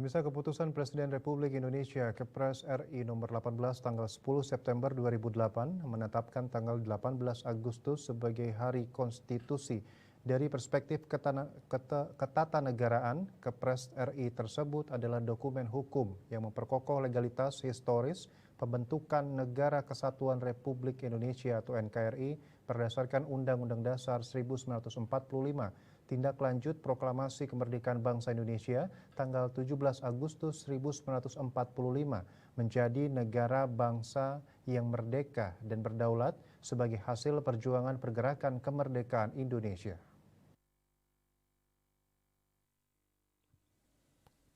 Pemirsa, keputusan Presiden Republik Indonesia Kepres RI nomor 18 tanggal 10 September 2008 menetapkan tanggal 18 Agustus sebagai Hari Konstitusi. Dari perspektif ketatanegaraan, Kepres RI tersebut adalah dokumen hukum yang memperkokoh legalitas historis pembentukan Negara Kesatuan Republik Indonesia atau NKRI berdasarkan Undang-Undang Dasar 1945. Tindak lanjut Proklamasi Kemerdekaan Bangsa Indonesia tanggal 17 Agustus 1945 menjadi negara bangsa yang merdeka dan berdaulat sebagai hasil perjuangan pergerakan kemerdekaan Indonesia.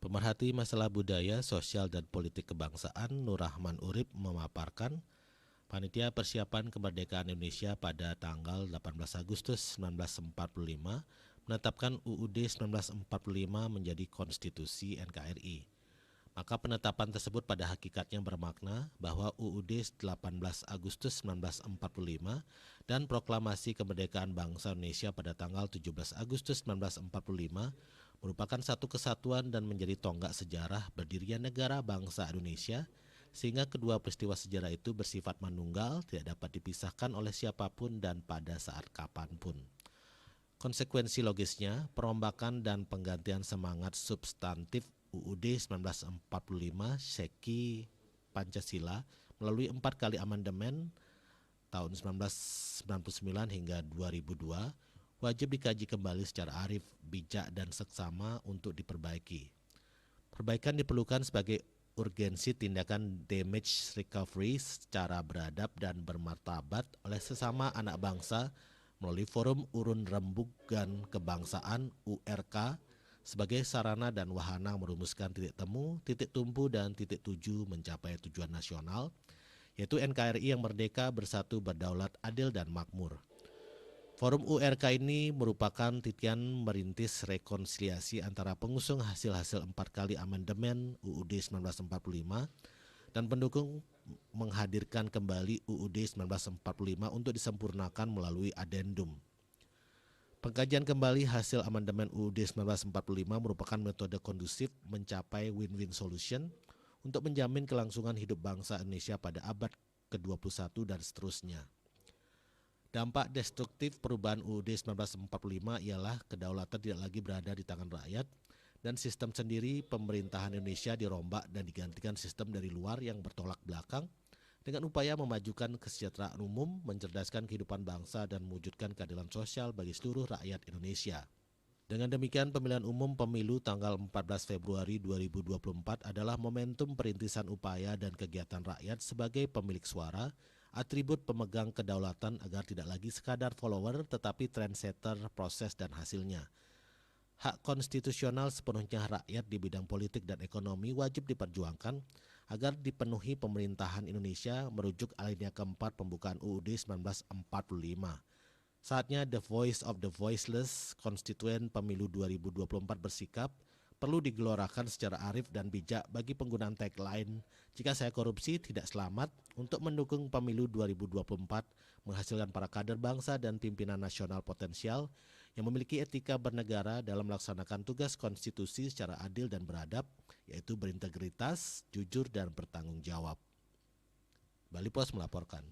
Pemerhati masalah budaya, sosial, dan politik kebangsaan Nur Rahman Urip memaparkan panitia persiapan kemerdekaan Indonesia pada tanggal 18 Agustus 1945 menetapkan UUD 1945 menjadi konstitusi NKRI. Maka penetapan tersebut pada hakikatnya bermakna bahwa UUD 18 Agustus 1945 dan Proklamasi Kemerdekaan Bangsa Indonesia pada tanggal 17 Agustus 1945 merupakan satu kesatuan dan menjadi tonggak sejarah berdirinya negara bangsa Indonesia, sehingga kedua peristiwa sejarah itu bersifat manunggal, tidak dapat dipisahkan oleh siapapun dan pada saat kapanpun. Konsekuensi logisnya, perombakan dan penggantian semangat substantif UUD 1945 Seki Pancasila melalui 4 kali amandemen tahun 1999 hingga 2002 wajib dikaji kembali secara arif, bijak, dan seksama untuk diperbaiki. Perbaikan diperlukan sebagai urgensi tindakan damage recovery secara beradab dan bermartabat oleh sesama anak bangsa melalui Forum Urun Rembugan Kebangsaan URK sebagai sarana dan wahana merumuskan titik temu, titik tumpu, dan titik tuju mencapai tujuan nasional, yaitu NKRI yang merdeka, bersatu, berdaulat, adil, dan makmur. Forum URK ini merupakan titian merintis rekonsiliasi antara pengusung hasil-hasil 4 kali amandemen UUD 1945 dan pendukung menghadirkan kembali UUD 1945 untuk disempurnakan melalui adendum. Pengkajian kembali hasil amandemen UUD 1945 merupakan metode kondusif mencapai win-win solution untuk menjamin kelangsungan hidup bangsa Indonesia pada abad ke-21 dan seterusnya. Dampak destruktif perubahan UUD 1945 ialah kedaulatan tidak lagi berada di tangan rakyat dan sistem sendiri pemerintahan Indonesia dirombak dan digantikan sistem dari luar yang bertolak belakang dengan upaya memajukan kesejahteraan umum, mencerdaskan kehidupan bangsa, dan mewujudkan keadilan sosial bagi seluruh rakyat Indonesia. Dengan demikian, pemilihan umum pemilu tanggal 14 Februari 2024 adalah momentum perintisan upaya dan kegiatan rakyat sebagai pemilik suara, atribut pemegang kedaulatan agar tidak lagi sekadar follower tetapi trendsetter proses dan hasilnya. Hak konstitusional sepenuhnya rakyat di bidang politik dan ekonomi wajib diperjuangkan agar dipenuhi pemerintahan Indonesia merujuk alinea keempat pembukaan UUD 1945. Saatnya the voice of the voiceless konstituen pemilu 2024 bersikap perlu digelorakan secara arif dan bijak bagi penggunaan tagline "Jika saya korupsi tidak selamat" untuk mendukung pemilu 2024 menghasilkan para kader bangsa dan pimpinan nasional potensial yang memiliki etika bernegara dalam melaksanakan tugas konstitusi secara adil dan beradab, yaitu berintegritas, jujur, dan bertanggung jawab. Bali Pos melaporkan.